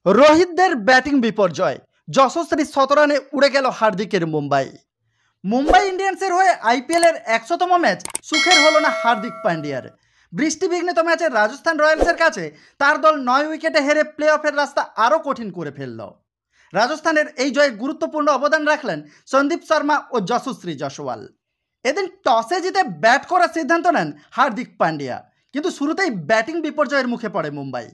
রোহিতদের batting বিপর্যয়, যশস্বী ১৭ রানে উড়ে গেল হার্দিকের মুম্বাই। মুম্বাই ইন্ডিয়ান্সের হয়ে আইপিএলের ১০০তম ম্যাচ সুখের হলো না হার্দিক পান্ডিয়ার। বৃষ্টিবিঘ্নিত ম্যাচে রাজস্থান রয়্যালসের কাছে তার দল ৯ উইকেটে হেরে প্লে অফের রাস্তা আরও কঠিন করে ফেলল। রাজস্থানের এই জয়ে গুরুত্বপূর্ণ অবদান রাখলেন সন্দীপ শর্মা ও যশস্বী জয়সওয়াল। এদিন টসে জিতে ব্যাট করার সিদ্ধান্ত নেন হার্দিক পান্ডিয়া, কিন্তু শুরুতেই ব্যাটিং বিপর্যয়ের মুখে পড়ে মুম্বাই।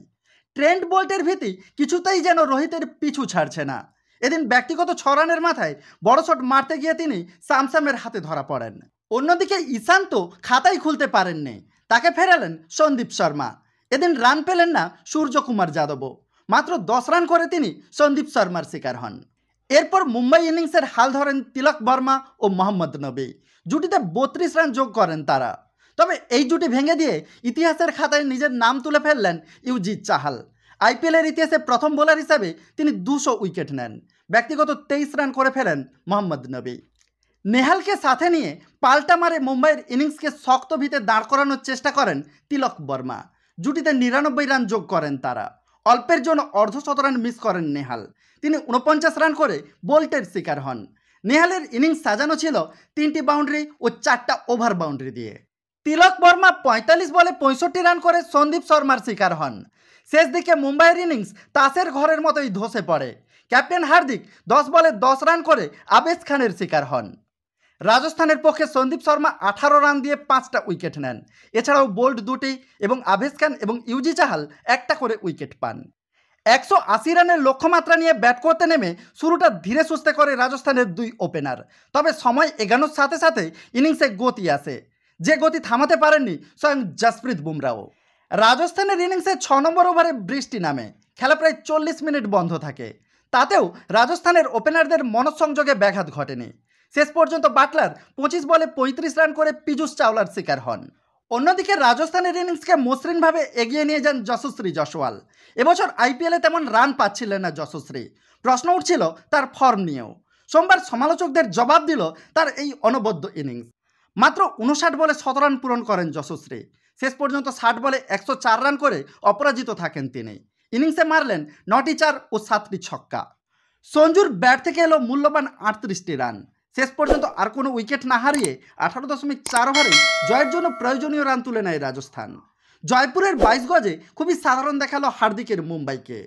ট্রেন্ট বোল্টের ভীতি কিছুতেই যেন রোহিতের পিছু ছাড়ছে না। এদিন ব্যক্তিগত ৬ রানের মাথায় বড় শট মারতে গিয়ে তিনি স্যামসামের হাতে ধরা পড়েন। অন্যদিকে ঈশান্ত খাতাই খুলতে পারেননি, তাকে ফেরালেন সন্দীপ শর্মা। এদিন রান পেলেন না সূর্যকুমার যাদবও, মাত্র ১০ রান করে তিনি সন্দীপ শর্মার শিকার হন। এরপর মুম্বাই ইনিংসের হাল ধরেন তিলক বর্মা ও মোহাম্মদ নবী। জুটিতে ৩২ রান যোগ করেন তারা। তবে এই জুটি ভেঙে দিয়ে ইতিহাসের খাতায় নিজের নাম তুলে ফেললেন ইউজি চাহাল। আইপিএলের ইতিহাসে প্রথম বোলার হিসাবে তিনি ২০০ উইকেট নেন। ব্যক্তিগত ২৩ রান করে ফেলেন মোহাম্মদ নবী। নেহালকে সাথে নিয়ে পাল্টা মারে মুম্বাইয়ের ইনিংসকে শক্ত ভিতে দাঁড় করানোর চেষ্টা করেন তিলক বর্মা। জুটিতে ৯৯ রান যোগ করেন তারা। অল্পের জন্য অর্ধশতরান মিস করেন নেহাল। তিনি ৪৯ রান করে বোল্টের শিকার হন। নেহালের ইনিংস সাজানো ছিল ৩টি বাউন্ডারি ও ৪টা ওভার বাউন্ডারি দিয়ে। তিলক বর্মা ৪৫ বলে ৬৫ রান করে সন্দীপ শর্মার শিকার হন। শেষ দিকে মুম্বাইয়ের ইনিংস তাসের ঘরের মতোই ধসে পড়ে। ক্যাপ্টেন হার্দিক ১০ বলে ১০ রান করে আবেশ খানের শিকার হন। রাজস্থানের পক্ষে সন্দীপ শর্মা ১৮ রান দিয়ে ৫টা উইকেট নেন। এছাড়াও বোল্ট ২টি এবং আবেশ খান এবং ইউজি চাহাল ১টা করে উইকেট পান। ১৮০ রানের লক্ষ্যমাত্রা নিয়ে ব্যাট করতে নেমে শুরুটা ধীরে সুস্থে করে রাজস্থানের ২ ওপেনার। তবে সময় এগানোর সাথে সাথে ইনিংসে গতি আসে, যে গতি থামাতে পারেননি স্বয়ং জসপ্রীত বুমরাও। রাজস্থানের ইনিংসে ৬ নম্বর ওভারে বৃষ্টি নামে, খেলা প্রায় ৪০ মিনিট বন্ধ থাকে। তাতেও রাজস্থানের ওপেনারদের মনঃসংযোগে ব্যাঘাত ঘটেনি। শেষ পর্যন্ত বাটলার ২৫ বলে ৩৫ রান করে পীযূষ চাওলার শিকার হন। অন্যদিকে রাজস্থানের ইনিংসকে মসৃণভাবে এগিয়ে নিয়ে যান যশস্বী জয়সওয়াল। এবছর আইপিএলে তেমন রান পাচ্ছিলেন না যশস্বী। প্রশ্ন উঠছিল তার ফর্ম নিয়েও। সোমবার সমালোচকদের জবাব দিল তার এই অনবদ্য ইনিংস। মাত্র ৫৯ বলে ১৭ রান পূরণ করেন যশস্বী। শেষ পর্যন্ত ৬০ বলে ১০৪ রান করে অপরাজিত থাকেন তিনি। ইনিংসে মারলেন ৯টি ৪ ও ৭টি ছক্কা। সঞ্জুর ব্যাট থেকে এলো মূল্যবান ৩৮টি রান। শেষ পর্যন্ত আর কোনো উইকেট না হারিয়ে ১৮.৪ ওভারে জয়ের জন্য প্রয়োজনীয় রান তুলে নেয় রাজস্থান। জয়পুরের ২২ গজে খুবই সাধারণ দেখালো হার্দিকের মুম্বাইকে।